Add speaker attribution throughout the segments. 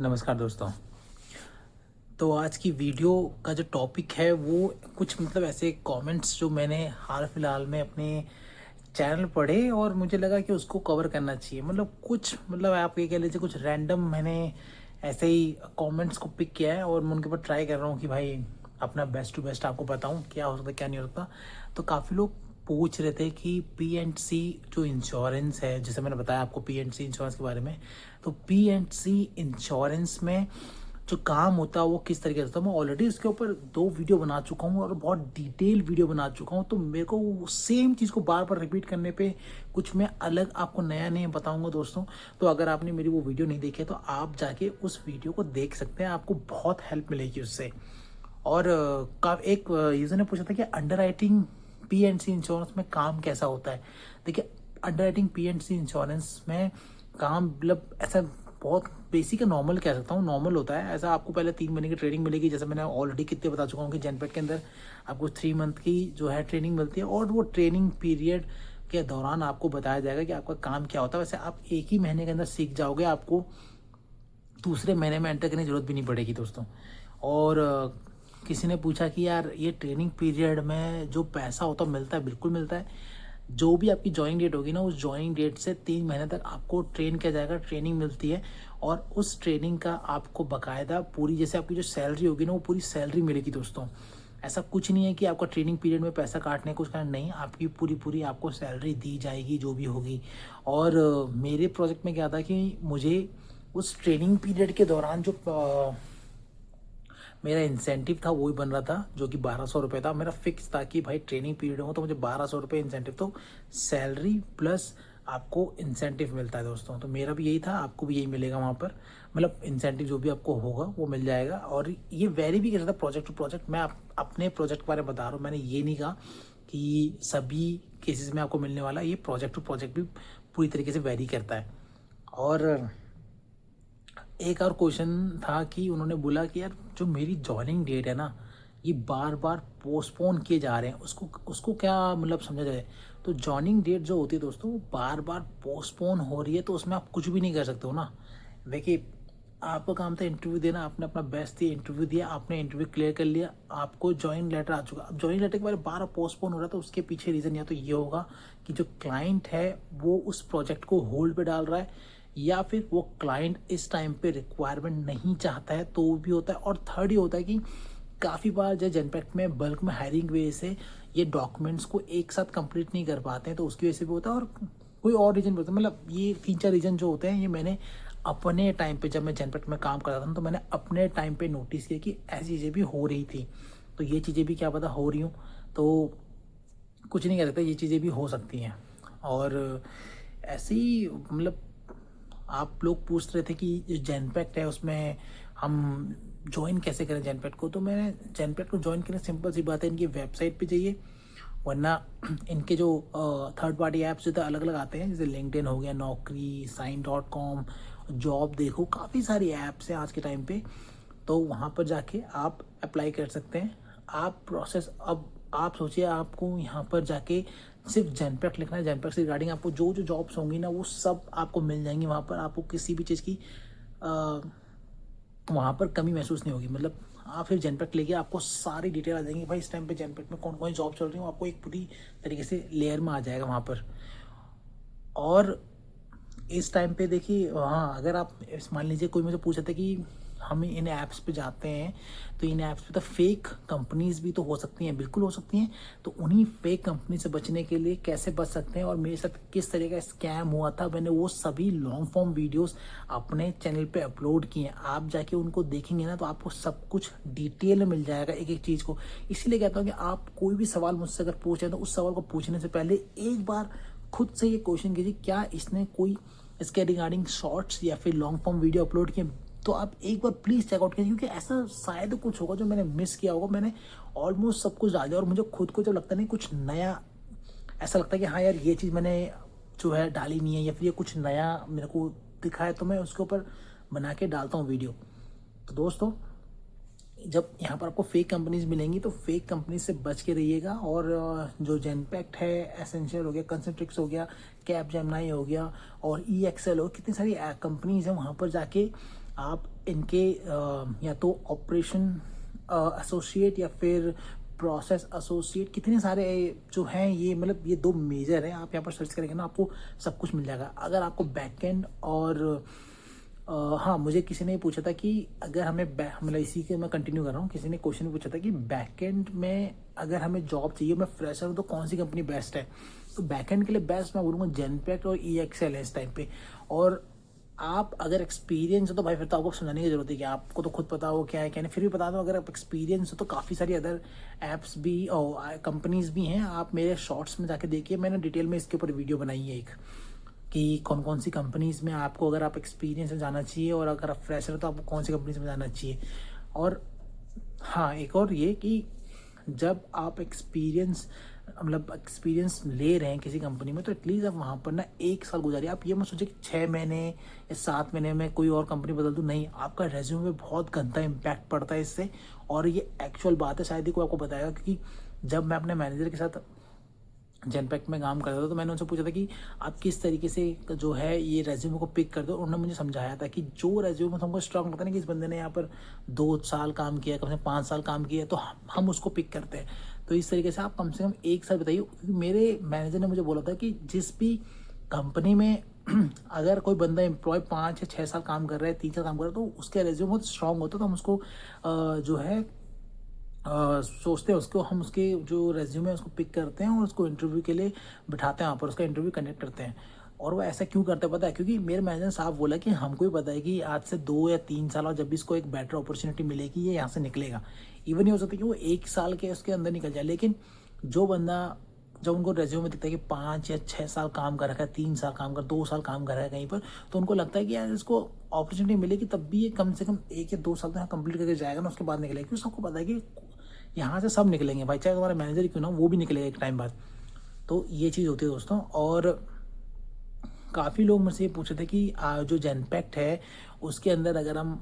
Speaker 1: नमस्कार दोस्तों। तो आज की वीडियो का जो टॉपिक है वो कुछ ऐसे कमेंट्स जो मैंने हाल फिलहाल में अपने चैनल पढ़े और मुझे लगा कि उसको कवर करना चाहिए। कुछ आप ये कह लीजिए कुछ रैंडम मैंने ऐसे ही कमेंट्स को पिक किया है और मैं उनके ऊपर ट्राई कर रहा हूँ कि भाई अपना बेस्ट टू बेस्ट आपको बताऊँ क्या हो सकता है क्या नहीं हो सकता। तो काफ़ी लोग पूछ रहे थे कि पी एंड सी जो इंश्योरेंस है, जैसे मैंने बताया आपको पी एंड सी इंश्योरेंस के बारे में। तो पी एंड सी इंश्योरेंस में जो काम होता है वो किस तरीके से होता है, मैं ऑलरेडी इसके ऊपर 2 वीडियो बना चुका हूँ और बहुत डिटेल वीडियो बना चुका हूँ। तो मेरे को सेम चीज़ को बार बार रिपीट करने पे कुछ मैं अलग आपको नया नहीं बताऊँगा दोस्तों। तो अगर आपने मेरी वो वीडियो नहीं देखी है तो आप जाके उस वीडियो को देख सकते हैं, आपको बहुत हेल्प मिलेगी उससे। और एक यूजर ने पूछा था कि underwriting P and C insurance में काम कैसा होता है। देखिए, underwriting P and C insurance में काम ऐसा बहुत बेसिक है, नॉर्मल कह सकता हूँ, नॉर्मल होता है। ऐसा आपको पहले 3 महीने की ट्रेनिंग मिलेगी, जैसे मैंने ऑलरेडी कितने बता चुका हूँ कि जेनपेट के अंदर आपको 3 मंथ की जो है ट्रेनिंग मिलती है और वो ट्रेनिंग पीरियड के दौरान आपको बताया जाएगा कि आपका काम क्या होता है। वैसे आप एक ही महीने के अंदर सीख जाओगे, आपको दूसरे महीने में एंटर करने की जरूरत भी नहीं पड़ेगी दोस्तों। और किसी ने पूछा कि यार ये ट्रेनिंग पीरियड में जो पैसा होता है मिलता है, बिल्कुल मिलता है। जो भी आपकी ज्वाइनिंग डेट होगी ना, उस ज्वाइनिंग डेट से 3 महीने तक आपको ट्रेन किया जाएगा, ट्रेनिंग मिलती है। और उस ट्रेनिंग का आपको बकायदा पूरी, जैसे आपकी जो सैलरी होगी ना, वो पूरी सैलरी मिलेगी दोस्तों। ऐसा कुछ नहीं है कि आपका ट्रेनिंग पीरियड में पैसा काटने कुछ करना नहीं, आपकी पूरी पूरी आपको सैलरी दी जाएगी जो भी होगी। और मेरे प्रोजेक्ट में क्या था कि मुझे उस ट्रेनिंग पीरियड के दौरान जो मेरा इंसेंटिव था वो ही बन रहा था, जो कि 1200 रुपये था। मेरा फिक्स था कि भाई ट्रेनिंग पीरियड हो तो मुझे 1200 रुपये इंसेंटिव, तो सैलरी प्लस आपको इंसेंटिव मिलता है दोस्तों। तो मेरा भी यही था, आपको भी यही मिलेगा वहाँ पर। इंसेंटिव जो भी आपको होगा वो मिल जाएगा। और ये वेरी भी कर सकता है प्रोजेक्ट टू प्रोजेक्ट। मैं अपने प्रोजेक्ट के बारे में बता रहा हूँ, मैंने ये नहीं कहा कि सभी केसेस में आपको मिलने वाला। ये प्रोजेक्ट टू प्रोजेक्ट भी पूरी तरीके से वेरी करता है। और एक और क्वेश्चन था कि उन्होंने बोला कि यार जो मेरी जॉइनिंग डेट है ना, ये बार बार पोस्टपोन किए जा रहे हैं, उसको उसको क्या समझा जाए। तो जॉइनिंग डेट जो होती है दोस्तों, वो बार बार पोस्टपोन हो रही है, तो उसमें आप कुछ भी नहीं कर सकते हो ना। देखिए, आपका काम था इंटरव्यू देना, आपने अपना बेस्ट दिया, इंटरव्यू दिया, आपने इंटरव्यू क्लियर कर लिया, आपको ज्वाइन लेटर आ चुका। अब ज्वाइन लेटर के बारे में बार पोस्टपोन हो रहा है, तो उसके पीछे रीज़न या तो ये होगा कि जो क्लाइंट है वो उस प्रोजेक्ट को होल्ड पे डाल रहा है, या फिर वो क्लाइंट इस टाइम पे रिक्वायरमेंट नहीं चाहता है, तो भी होता है। और थर्ड ये होता है कि काफ़ी बार जो जनपैक्ट में बल्क में हायरिंग की वजह से ये डॉक्यूमेंट्स को एक साथ कंप्लीट नहीं कर पाते हैं, तो उसकी वजह से भी होता है। और कोई और रीज़न भी होता है। ये 3-4 रीज़न जो होते हैं, ये मैंने अपने टाइम पे जब मैं जनपैक्ट में काम करता था ना, तो मैंने अपने टाइम पे नोटिस किया कि ऐसी चीज़ें भी हो रही थी। तो ये चीज़ें भी क्या पता हो रही हूँ, तो कुछ नहीं कह सकते, ये चीज़ें भी हो सकती हैं। और ऐसे ही आप लोग पूछ रहे थे कि जो जेनपैक्ट है उसमें हम ज्वाइन कैसे करें जेनपैक्ट को। तो मैंने जेनपैक्ट को ज्वाइन करें, सिंपल सी बात है, इनकी वेबसाइट पे जाइए, वरना इनके जो थर्ड पार्टी ऐप्स जो अलग अलग आते हैं, जैसे लिंक्डइन हो गया, नौकरी, साइन.com, जॉब देखो, काफ़ी सारी ऐप्स हैं आज के टाइम पे। तो वहाँ पर जाके आप अप्लाई कर सकते हैं। आप प्रोसेस, अब आप सोचिए, आपको यहाँ पर जाके सिर्फ जेनपैक्ट लिखना है, जेनपैक्ट से रिगार्डिंग आपको जो जो जॉब्स होंगी ना, वो सब आपको मिल जाएंगी वहाँ पर। आपको किसी भी चीज़ की वहाँ पर कमी महसूस नहीं होगी। आप फिर जेनपैक्ट लेके आपको सारी डिटेल आ जाएंगी, भाई इस टाइम पे जेनपैक्ट में कौन कौन जॉब चल रही है, आपको एक पूरी तरीके से लेयर में आ जाएगा वहाँ पर। और इस टाइम पे देखिए, हाँ, अगर आप मान लीजिए कोई मुझे पूछा था कि हम इन ऐप्स पे जाते हैं, तो इन ऐप्स पे तो फेक कंपनीज भी तो हो सकती हैं, बिल्कुल हो सकती हैं। तो उन्हीं फेक कंपनी से बचने के लिए कैसे बच सकते हैं और मेरे साथ किस तरह का स्कैम हुआ था, मैंने वो सभी लॉन्ग फॉर्म वीडियोस अपने चैनल पे अपलोड किए हैं। आप जाके उनको देखेंगे ना, तो आपको सब कुछ डिटेल में मिल जाएगा, एक एक चीज़ को। इसीलिए कहता हूँ कि आप कोई भी सवाल मुझसे अगर पूछ रहे हैं, तो उस सवाल को पूछने से पहले एक बार खुद से ये क्वेश्चन कीजिए, क्या इसने कोई इसके रिगार्डिंग शॉर्ट्स या फिर लॉन्ग फॉर्म वीडियो अपलोड किए। तो आप एक बार प्लीज़ चेकआउट कीजिए, क्योंकि ऐसा शायद कुछ होगा जो मैंने मिस किया होगा। मैंने ऑलमोस्ट सब कुछ डाल दिया और मुझे खुद को जब लगता नहीं कुछ नया, ऐसा लगता है कि हाँ यार ये चीज़ मैंने जो है डाली नहीं है, या फिर ये कुछ नया मेरे को दिखा है, तो मैं उसके ऊपर बना के डालता हूँ वीडियो। तो दोस्तों, जब यहाँ पर आपको फेक कंपनीज मिलेंगी तो फेक कंपनीज से बच के रहिएगा। और जो जेनपैक्ट है, एसेंशियल हो गया, कंसेंट्रिक्स हो गया, कैपजेमिनी हो गया और ई एक्सेल हो, कितनी सारी कंपनीज हैं, वहाँ पर जाके आप इनके या तो ऑपरेशन एसोसिएट या फिर प्रोसेस एसोसिएट, कितने सारे जो हैं ये, मतलब ये 2 मेजर हैं, आप यहाँ पर सर्च करेंगे ना आपको सब कुछ मिल जाएगा। अगर आपको बैकएंड और हाँ, मुझे किसी ने पूछा था कि अगर हमें मतलब इसी के मैं कंटिन्यू कर रहा हूँ, किसी ने क्वेश्चन पूछा था कि बैकएंड में अगर हमें जॉब चाहिए, मैं फ्रेशर हूँ तो कौन सी कंपनी बेस्ट है। तो बैकएंड के लिए बेस्ट मैं बोलूँगा जेनपैक्ट और ई एक्सेल है इस टाइम पे। और आप अगर एक्सपीरियंस हो तो भाई फिर तो आपको समझाने की जरूरत है कि आपको तो खुद पता हो क्या है क्या नहीं। फिर भी बता दो, अगर आप एक्सपीरियंस हो तो काफ़ी सारी अदर ऐप्स भी और कंपनीज भी हैं, आप मेरे शॉर्ट्स में जाके देखिए, मैंने डिटेल में इसके ऊपर वीडियो बनाई है एक, कि कौन कौन सी कंपनीज़ में आपको, अगर आप एक्सपीरियंस में जाना चाहिए और अगर आप फ्रेशर हो तो आपको कौन सी कंपनीज में जाना चाहिए। और हाँ, एक और ये कि जब आप एक्सपीरियंस ले रहे हैं किसी कंपनी में, तो एटलीस्ट आप वहाँ पर ना 1 साल गुजारिए। आप ये मत सोचिए कि 6 महीने या 7 महीने में कोई और कंपनी बदल दूँ, नहीं, आपका रेज्यूमे में बहुत गंदा इम्पैक्ट पड़ता है इससे। और ये एक्चुअल बात है, शायद ही कोई आपको बताएगा, क्योंकि जब मैं अपने मैनेजर के साथ जेनपैक्ट में काम करता था तो मैंने उनसे पूछा था कि आप किस तरीके से जो है ये रेज्यूमे को पिक करते हो। उन्होंने मुझे समझाया था कि जो रेज्यूमे हमको स्ट्रांग लगता है ना, कि इस बंदे ने यहाँ पर 2 साल काम किया, कम से कम 5 साल काम किया, तो हम उसको पिक करते हैं। तो इस तरीके से आप कम से कम 1 साल बताइए। मेरे मैनेजर ने मुझे बोला था कि जिस भी कंपनी में अगर कोई बंदा एम्प्लॉय 5 या 6 साल काम कर रहा है, 3 साल काम कर रहा है, तो उसके रेज्यूमे बहुत स्ट्रांग होता है, तो हम उसको जो है सोचते हैं उसको, हम उसके जो रेज्यूमे है उसको पिक करते हैं और उसको इंटरव्यू के लिए बिठाते हैं, वहाँ पर उसका इंटरव्यू कंडक्ट करते हैं। और वो ऐसा क्यों करते हैं पता है? क्योंकि मेरे मैनेजर साहब बोला कि हमको भी पता है कि आज से 2 या 3 साल और जब भी इसको एक बेटर अपॉर्चुनिटी मिलेगी ये यहाँ से निकलेगा। इवन ये हो सकता है कि वो 1 साल के उसके अंदर निकल जाए, लेकिन जो बंदा, जब उनको रेज्यूमे में दिखता है कि 5 या 6 साल काम कर रखा है, 3 साल काम कर, 2 साल काम कर रहा है कहीं पर, तो उनको लगता है कि यार इसको अपॉर्चुनिटी मिलेगी तब भी ये कम से कम 1 या 2 साल तो यहाँ कंप्लीट करके जाएगा ना, उसके बाद निकलेगा। क्योंकि सबको पता है कि यहाँ से सब निकलेंगे भाई, चाहे तुम्हारा मैनेजर ही क्यों ना, वो भी निकलेगा एक टाइम बाद। तो ये चीज़ होती है दोस्तों। और काफ़ी लोग मुझसे ये पूछे थे कि जो जेनपैक्ट है उसके अंदर अगर हम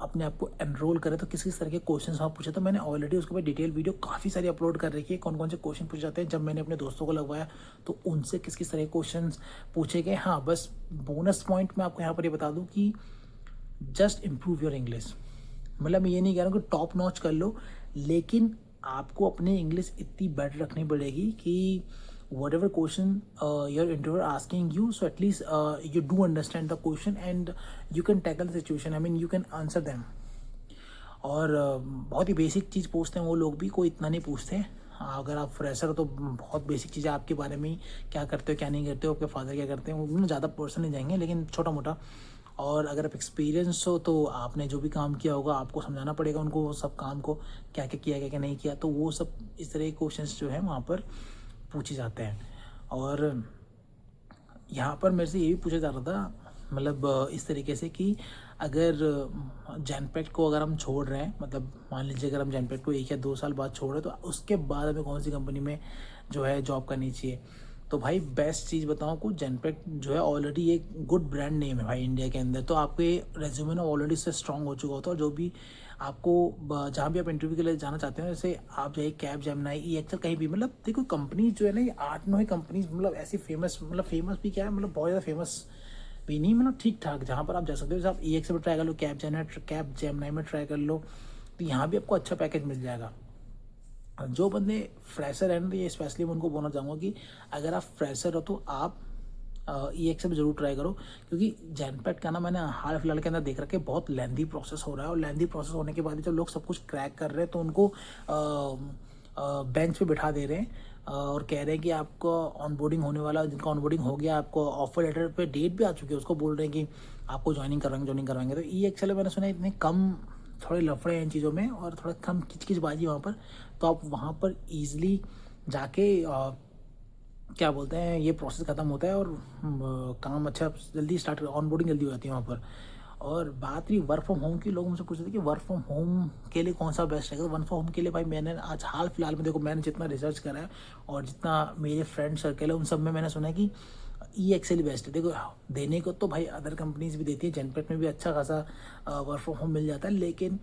Speaker 1: अपने आप को एनरोल करें तो किस किस तरह के क्वेश्चन आप पूछे। तो मैंने ऑलरेडी उसके ऊपर डिटेल वीडियो काफ़ी सारी अपलोड कर रखी है, कौन कौन से क्वेश्चन पूछे जाते हैं। जब मैंने अपने दोस्तों को लगवाया तो उनसे किस किस तरह के क्वेश्चन पूछे गए। हाँ, बस बोनस पॉइंट मैं आपको यहाँ पर ये बता दूँ कि जस्ट इम्प्रूव योर इंग्लिश। मतलब मैं ये नहीं कह रहा हूँ कि टॉप नॉच कर लो, लेकिन आपको अपनी इंग्लिश इतनी बेटर रखनी पड़ेगी कि whatever question your interviewer asking you, so at least you do understand the question and you can tackle the situation, I mean you can answer them। और बहुत ही बेसिक चीज़ पूछते हैं वो लोग भी, कोई इतना नहीं पूछते। अगर आप फ्रेशर हो तो बहुत बेसिक चीज़ें आपके बारे में ही, क्या करते हो क्या नहीं करते हो, आपके फादर क्या करते हैं, वो ज़्यादा पर्सनल नहीं जाएंगे, लेकिन छोटा मोटा। और अगर आप एक्सपीरियंस हो तो आपने जो भी काम किया होगा आपको समझाना पड़ेगा उनको, वो सब काम को क्या क्या किया, क्या क्या नहीं किया। तो वो सब इस तरह के क्वेश्चंस जो है वहाँ पर पूछे जाते हैं। और यहाँ पर मेरे से ये भी पूछा जा रहा था, मतलब इस तरीके से कि अगर जेनपैक्ट को अगर हम छोड़ रहे हैं, मतलब मान लीजिए अगर हम जेनपैक्ट को 1 या 2 साल बाद छोड़ रहे हैं, तो उसके बाद हमें कौन सी कंपनी में जो है जॉब करनी चाहिए। तो भाई बेस्ट चीज़ बताऊँ को, जेनपैक्ट जो है ऑलरेडी एक गुड ब्रांड नेम है भाई इंडिया के अंदर। तो आपके रेज्यूमे ना ऑलरेडी से स्ट्रॉन्ग हो चुका होता है, और जो भी आपको जहाँ भी आप इंटरव्यू के लिए जाना चाहते हो, जैसे आप जाइए कैपजेमिनी, ई एक्सेल, कहीं भी, मतलब देखो कंपनी जो है ना ये 8-9 ही कंपनीज, मतलब ऐसी फेमस, मतलब फेमस भी क्या है, मतलब बहुत ज़्यादा फेमस भी नहीं, मतलब ठीक ठाक, जहाँ पर आप जा सकते हो। जैसे आप ई एक्सेल में ट्राई कर लो, कैपजेमिनी में ट्राई कर लो, तो यहाँ भी आपको अच्छा पैकेज मिल जाएगा। जो बंदे फ्रेशर हैं ना, ये स्पेशली मैं उनको बोलना चाहूँगा कि अगर आप फ्रेशर हो तो आप ई एक्सेल में जरूर ट्राई करो, क्योंकि जेनपैक्ट का ना मैंने हाल फिलहाल के अंदर देख रखा है बहुत लेंदी प्रोसेस हो रहा है। और लेंदी प्रोसेस होने के बाद जब लोग सब कुछ क्रैक कर रहे हैं तो उनको बेंच पे बिठा दे रहे हैं और कह रहे हैं कि आपको ऑनबोर्डिंग होने वाला, जिनका ऑनबोर्डिंग हो गया, आपको ऑफर लेटर पे डेट भी आ चुकी है, उसको बोल रहे हैं कि आपको ज्वाइनिंग करवाएंगे। तो ई एक्सेल मैंने सुना है इतने कम, थोड़े लफड़े हैं इन चीज़ों में और थोड़ा कम किचकिचबाजी वहाँ पर। तो आप वहाँ पर ईजिली जाके क्या बोलते हैं, ये प्रोसेस ख़त्म होता है और काम अच्छा जल्दी स्टार्ट, ऑनबोर्डिंग जल्दी हो जाती है वहाँ पर। और बात रही वर्क फ्रॉम होम की, लोग मुझसे पूछते थे कि वर्क फ्रॉम होम के लिए कौन सा बेस्ट रहेगा। तो वर्क फ्रॉम होम के लिए भाई मैंने आज हाल फिलहाल में देखो, मैंने जितना रिसर्च करा है और जितना मेरे फ्रेंड सर्कल है उन सब में मैंने सुना है कि ई एक्सेल ही बेस्ट है। देखो देने को तो भाई अदर कंपनीज भी देती है, जेनपैक्ट में भी अच्छा खासा वर्क फ्रॉम होम मिल जाता है, लेकिन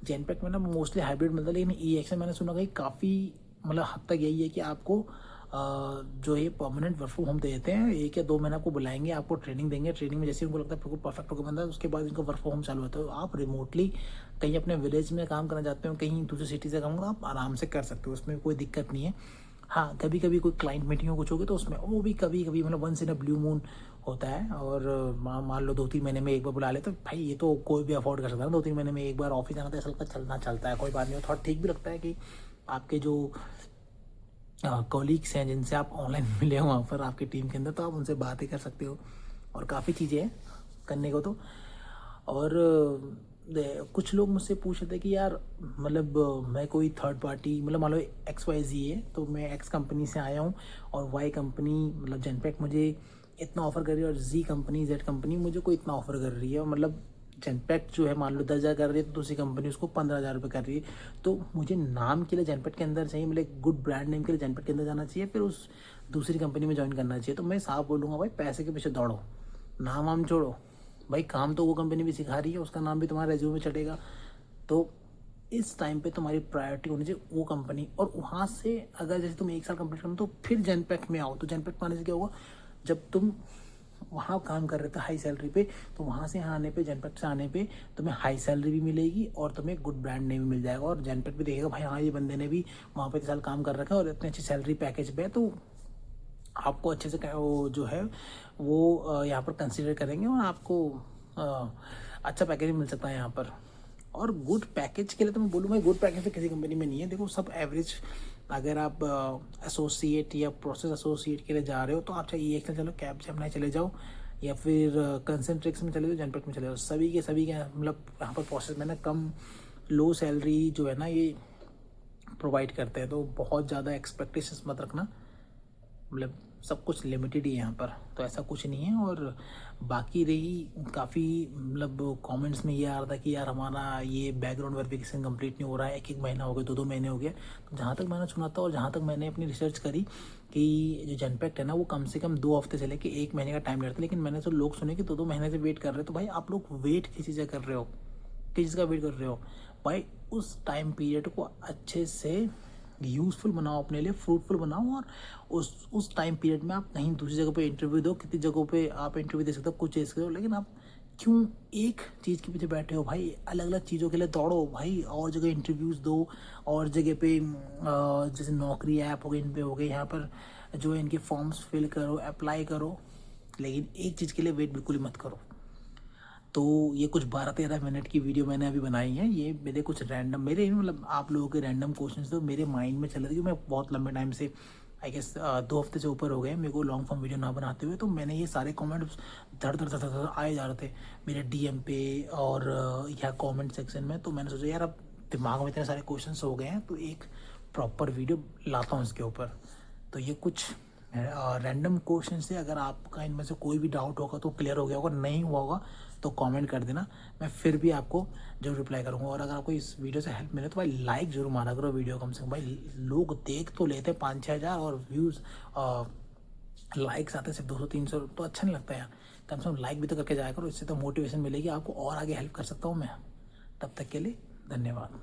Speaker 1: जेनपैक में ना मोस्टली हाइब्रिड मिलता है, लेकिन EX में मैंने सुना कि काफ़ी मतलब हद तक यही है कि आपको जो ये परमानेंट वर्क फ्रॉम होम दे देते हैं। 1 या 2 महीने आपको बुलाएंगे, आपको ट्रेनिंग देंगे, ट्रेनिंग में जैसे उनको लगता है बिल्कुल परफेक्ट होकर बंदा है, उसके बाद इनका वर्क फ्रॉम होम चालू होता है। तो आप रिमोटली कहीं अपने विलेज में काम करना चाहते हो, कहीं दूसरी सिटी से काम करना, आप आराम से कर सकते हो, उसमें कोई दिक्कत नहीं है। हाँ, कभी कभी कोई क्लाइंट मीटिंग हो कुछ होगी तो उसमें वो भी कभी कभी मतलब once in a blue moon होता है। और मान लो 2-3 महीने में एक बार बुला ले तो भाई ये तो कोई भी अफोर्ड कर सकता है। 2-3 महीने में एक बार ऑफिस जाना तो ऐसा लगता है चलना चलता है, कोई बात नहीं। थोड़ा ठीक भी लगता है कि आपके जो कॉलीग्स हैं जिनसे आप ऑनलाइन मिले हो वहाँ पर आपकी टीम के अंदर, तो आप उनसे बातें कर सकते हो और काफ़ी चीज़ें हैं करने को तो। और कुछ लोग मुझसे पूछ रहे थे कि यार मतलब मैं कोई थर्ड पार्टी मतलब मान लो XYZ है, तो मैं X कंपनी से आया हूँ और Y कंपनी मतलब जेनपैक मुझे इतना ऑफर कर रही है और Z कंपनी मुझे कोई इतना ऑफर कर रही है। और मतलब जेनपैक जो है मान लो 10,000 कर रही है तो दूसरी कंपनी उसको 15,000 रुपये कर रही है। तो मुझे नाम के लिए जेनपैक के अंदर चाहिए, मतलब एक गुड ब्रांड नेम के लिए जेनपैक के अंदर जाना चाहिए, फिर उस दूसरी कंपनी में ज्वाइन करना चाहिए। तो मैं साफ बोलूँगा भाई, पैसे के पीछे दौड़ो, नाम वाम छोड़ो भाई। काम तो वो कंपनी भी सिखा रही है, उसका नाम भी तुम्हारे रेज्यूमे में चढ़ेगा। तो इस टाइम पे तुम्हारी प्रायोरिटी होनी चाहिए वो कंपनी। और वहाँ से अगर जैसे तुम 1 साल कंप्लीट करो तो फिर जेनपैक में आओ। तो जेनपैक में आने से क्या होगा, जब तुम वहाँ काम कर रहे थे हाई सैलरी पे, तो वहाँ से यहाँ आने पे, जेनपैक से आने पे तुम्हें हाई सैलरी भी मिलेगी और तुम्हें गुड ब्रांड नेम भी मिल जाएगा। और जेनपैक भी देखेगा भाई हाँ ये बंदे ने भी वहाँ पे 3 साल काम कर रखा है और इतनी अच्छी सैलरी पैकेज पे है, तो आपको अच्छे से वो जो है वो यहाँ पर कंसिडर करेंगे और आपको अच्छा पैकेज मिल सकता है यहाँ पर। और गुड पैकेज के लिए तो मैं बोलूँगा गुड पैकेज तो किसी कंपनी में नहीं है। देखो सब एवरेज, अगर आप एसोसिएट या प्रोसेस एसोसिएट के लिए जा रहे हो तो आप चाहे EX में चलो, कैपजेमिनी चले जाओ, या फिर कंसेंट्रिक्स में चले जाओ, जेनपैक में चले जाओ। सभी के मतलब यहाँ पर प्रोसेस में ना कम लो सैलरी जो है ना ये प्रोवाइड करते हैं। तो बहुत ज़्यादा एक्सपेक्टेशंस मत रखना, मतलब सब कुछ लिमिटेड ही है यहाँ पर, तो ऐसा कुछ नहीं है। और बाकी रही काफ़ी मतलब कमेंट्स में ये आ रहा था कि यार हमारा ये बैकग्राउंड वेरिफिकेशन कंप्लीट नहीं हो रहा है, 1-1 महीना हो गया, 2-2 महीने हो गए। तो जहाँ तक मैंने सुना था और जहाँ तक मैंने अपनी रिसर्च करी कि जो जेनपैक्ट है ना वो कम से कम 2 हफ्ते से लेकर 1 महीने का टाइम लेता है। लेकिन मैंने तो लोग सुने कि 2-2 महीने से वेट कर रहे हैं। तो भाई आप लोग वेट किस चीज़ का कर रहे हो, किस चीज़ का वेट कर रहे हो भाई? उस टाइम पीरियड को अच्छे से यूज़फुल बनाओ, अपने लिए फ्रूटफुल बनाओ। और उस टाइम पीरियड में आप कहीं दूसरी जगह पे इंटरव्यू दो, कितनी जगहों पे आप इंटरव्यू दे सकते हो, कुछ चीज़ करो, लेकिन आप क्यों एक चीज़ के पीछे बैठे हो भाई? अलग अलग चीज़ों के लिए दौड़ो भाई, और जगह इंटरव्यूज़ दो, और जगह पे जैसे नौकरी ऐप हो गई, इन पे हो गई, यहाँ पर जो है इनके फॉर्म्स फिल करो, अप्लाई करो, लेकिन एक चीज़ के लिए वेट बिल्कुल ही मत करो। तो ये कुछ 12-13 मिनट की वीडियो मैंने अभी बनाई है। ये मेरे कुछ रैंडम, मेरे मतलब आप लोगों के रैंडम क्वेश्चंस तो मेरे माइंड में चल रहे थे कि मैं बहुत लंबे टाइम से, आई गेस 2 हफ्ते से ऊपर हो गए मेरे को लॉन्ग फॉर्म वीडियो ना बनाते हुए। तो मैंने ये सारे कमेंट्स धड़ धड़ धड़ धड़ आए जा रहे थे मेरे DM पे और या कमेंट सेक्शन में। तो मैंने सोचा यार अब दिमाग में इतने सारे क्वेश्चंस हो गए हैं तो एक प्रॉपर वीडियो लाता हूँ इसके ऊपर। तो ये कुछ रैंडम क्वेश्चन से, अगर आपका इनमें से कोई भी डाउट होगा तो क्लियर हो गया होगा, नहीं हुआ होगा तो कमेंट कर देना, मैं फिर भी आपको जरूर रिप्लाई करूँगा। और अगर आपको इस वीडियो से हेल्प मिले तो भाई लाइक जरूर मारा करो वीडियो, कम से कम भाई लोग देख तो लेते 5-6 हज़ार और व्यूज़ लाइक्स आते सिर्फ 200-300, तो अच्छा नहीं लगता यार। कम से कम लाइक भी तो करके जाया करो, इससे तो मोटिवेशन मिलेगी आपको और आगे हेल्प कर सकता हूँ मैं। तब तक के लिए धन्यवाद।